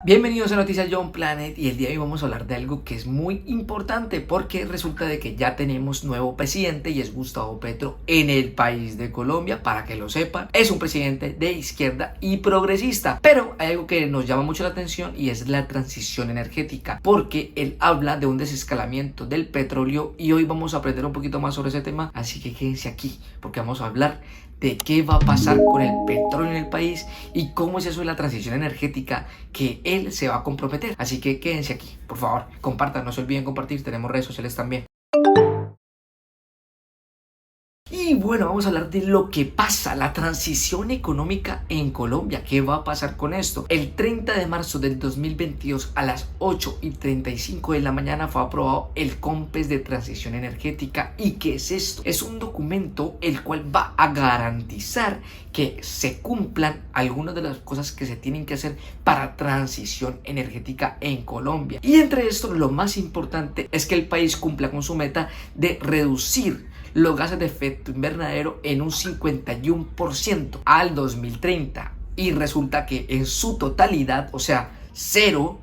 Bienvenidos a Noticias John Planet, y el día de hoy vamos a hablar de algo que es muy importante porque resulta de que ya tenemos nuevo presidente y es Gustavo Petro en el país de Colombia. Para que lo sepan, es un presidente de izquierda y progresista, pero hay algo que nos llama mucho la atención y es la transición energética, porque él habla de un desescalamiento del petróleo y hoy vamos a aprender un poquito más sobre ese tema, así que quédense aquí porque vamos a hablar de qué va a pasar con el petróleo en el país y cómo es eso de la transición energética que él se va a comprometer. Así que quédense aquí, por favor, compartan, no se olviden compartir, tenemos redes sociales también. Y bueno, vamos a hablar de lo que pasa, la transición económica en Colombia. ¿Qué va a pasar con esto? El 30 de marzo del 2022 a las 8:35 de la mañana fue aprobado el COMPES de transición energética. ¿Y qué es esto? Es un documento el cual va a garantizar que se cumplan algunas de las cosas que se tienen que hacer para transición energética en Colombia. Y entre esto, lo más importante es que el país cumpla con su meta de reducir los gases de efecto invernadero en un 51% al 2030, y resulta que en su totalidad, o sea, cero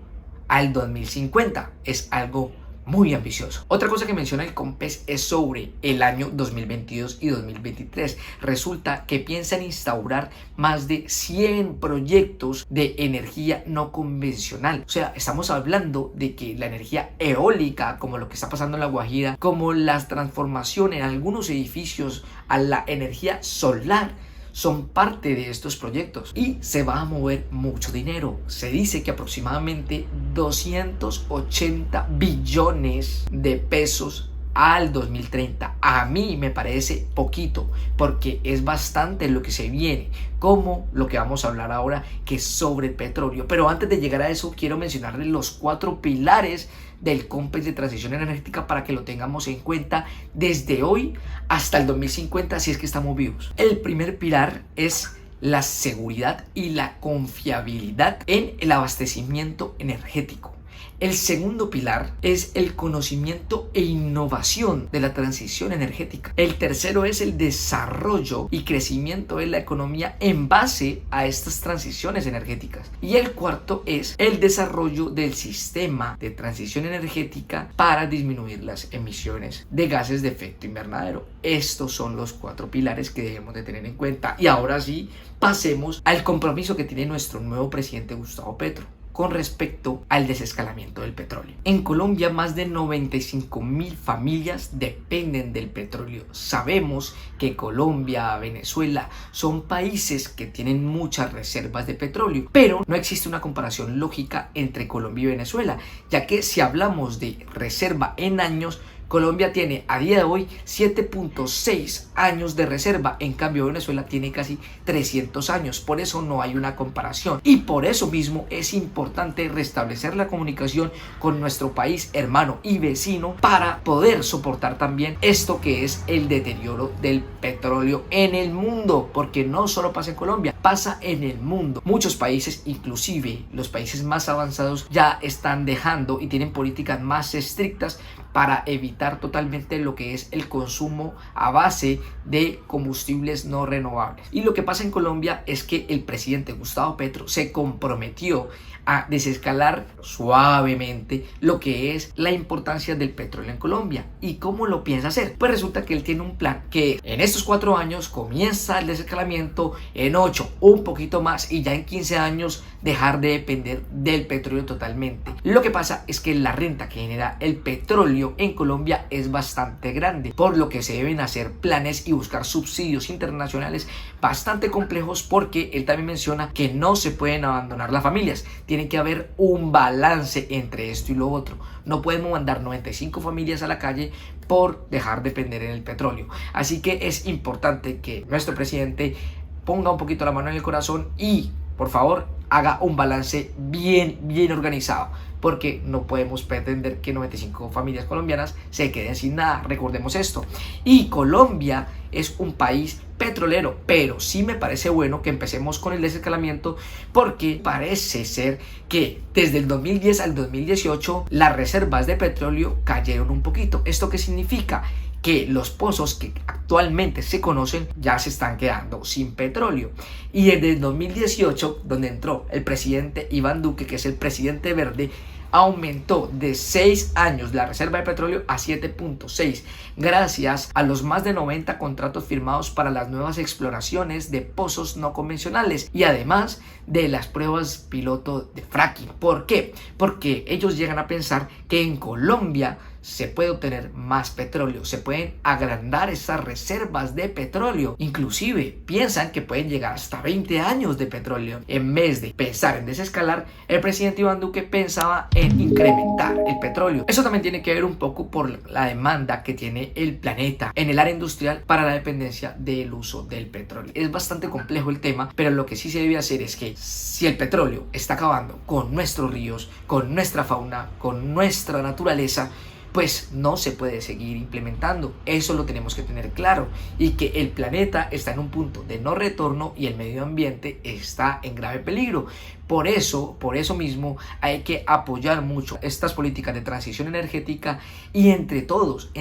al 2050, es algo muy ambicioso. Otra cosa que menciona el COMPES es sobre el año 2022 y 2023. Resulta que piensan instaurar más de 100 proyectos de energía no convencional. O sea, estamos hablando de que la energía eólica, como lo que está pasando en La Guajira, como la transformación en algunos edificios a la energía solar, son parte de estos proyectos y se va a mover mucho dinero. Se dice que aproximadamente 280 billones de pesos al 2030. A mí me parece poquito porque es bastante lo que se viene, como lo que vamos a hablar ahora, que es sobre el petróleo. Pero antes de llegar a eso, quiero mencionarles los 4 pilares del COMPES de transición energética para que lo tengamos en cuenta desde hoy hasta el 2050, si es que estamos vivos. El primer pilar es la seguridad y la confiabilidad en el abastecimiento energético. El segundo pilar es el conocimiento e innovación de la transición energética. El tercero es el desarrollo y crecimiento de la economía en base a estas transiciones energéticas. Y el cuarto es el desarrollo del sistema de transición energética para disminuir las emisiones de gases de efecto invernadero. Estos son los 4 pilares que debemos de tener en cuenta. Y ahora sí, pasemos al compromiso que tiene nuestro nuevo presidente Gustavo Petro con respecto al desescalamiento del petróleo. En Colombia, más de 95.000 familias dependen del petróleo. Sabemos que Colombia, Venezuela son países que tienen muchas reservas de petróleo, pero no existe una comparación lógica entre Colombia y Venezuela, ya que si hablamos de reserva en años, Colombia tiene a día de hoy 7.6 años de reserva, en cambio Venezuela tiene casi 300 años, por eso no hay una comparación y por eso mismo es importante restablecer la comunicación con nuestro país hermano y vecino para poder soportar también esto que es el deterioro del petróleo en el mundo, porque no solo pasa en Colombia, pasa en el mundo. Muchos países, inclusive los países más avanzados, ya están dejando y tienen políticas más estrictas para evitar totalmente lo que es el consumo a base de combustibles no renovables. Y lo que pasa en Colombia es que el presidente Gustavo Petro se comprometió a desescalar suavemente lo que es la importancia del petróleo en Colombia. ¿Y cómo lo piensa hacer? Pues resulta que él tiene un plan que en estos 4 años comienza el desescalamiento, en 8 un poquito más y ya en 15 años dejar de depender del petróleo totalmente. Lo que pasa es que la renta que genera el petróleo en Colombia es bastante grande, por lo que se deben hacer planes y buscar subsidios internacionales bastante complejos, porque él también menciona que no se pueden abandonar las familias. Tiene que haber un balance entre esto y lo otro. No podemos mandar 95 familias a la calle por dejar de depender en el petróleo. Así que es importante que nuestro presidente ponga un poquito la mano en el corazón y, por favor, haga un balance bien organizado, porque no podemos pretender que 95 familias colombianas se queden sin nada. Recordemos esto. Y Colombia es un país petrolero, pero sí me parece bueno que empecemos con el desescalamiento, porque parece ser que desde el 2010 al 2018 las reservas de petróleo cayeron un poquito. ¿Esto qué significa? que los pozos que actualmente se conocen ya se están quedando sin petróleo. Y desde el 2018, donde entró el presidente Iván Duque, que es el presidente verde, aumentó de 6 años la reserva de petróleo a 7.6 gracias a los más de 90 contratos firmados para las nuevas exploraciones de pozos no convencionales y además de las pruebas piloto de fracking. ¿Por qué? Porque ellos llegan a pensar que en Colombia se puede obtener más petróleo, se pueden agrandar esas reservas de petróleo, inclusive piensan que pueden llegar hasta 20 años de petróleo. En vez de pensar en desescalar, el presidente Iván Duque pensaba en incrementar el petróleo. Eso también tiene que ver un poco por la demanda que tiene el planeta en el área industrial para la dependencia del uso del petróleo. Es bastante complejo el tema, pero lo que sí se debe hacer es que si el petróleo está acabando con nuestros ríos, con nuestra fauna, con nuestra naturaleza, pues no se puede seguir implementando. Eso lo tenemos que tener claro, y que el planeta está en un punto de no retorno y el medio ambiente está en grave peligro. Por eso mismo hay que apoyar mucho estas políticas de transición energética y entre todos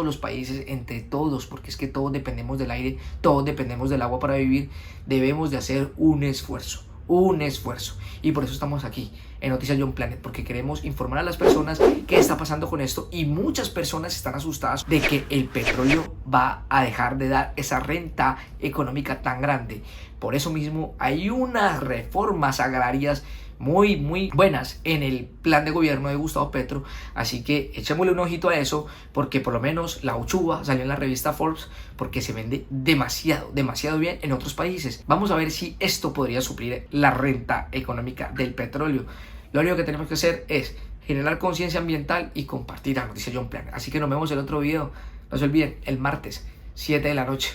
los países, entre todos, porque es que todos dependemos del aire, todos dependemos del agua para vivir, debemos de hacer un esfuerzo. Y por eso estamos aquí en Noticias John Planet, porque queremos informar a las personas qué está pasando con esto, y muchas personas están asustadas de que el petróleo va a dejar de dar esa renta económica tan grande. Por eso mismo hay unas reformas agrarias muy buenas en el plan de gobierno de Gustavo Petro, así que echémosle un ojito a eso, porque por lo menos la uchuva salió en la revista Forbes porque se vende demasiado bien en otros países. Vamos a ver si esto podría suplir la renta económica del petróleo. Lo único que tenemos que hacer es generar conciencia ambiental y compartir la noticia John Planet. Así que nos vemos en el otro video. No se olviden, el martes 7 de la noche.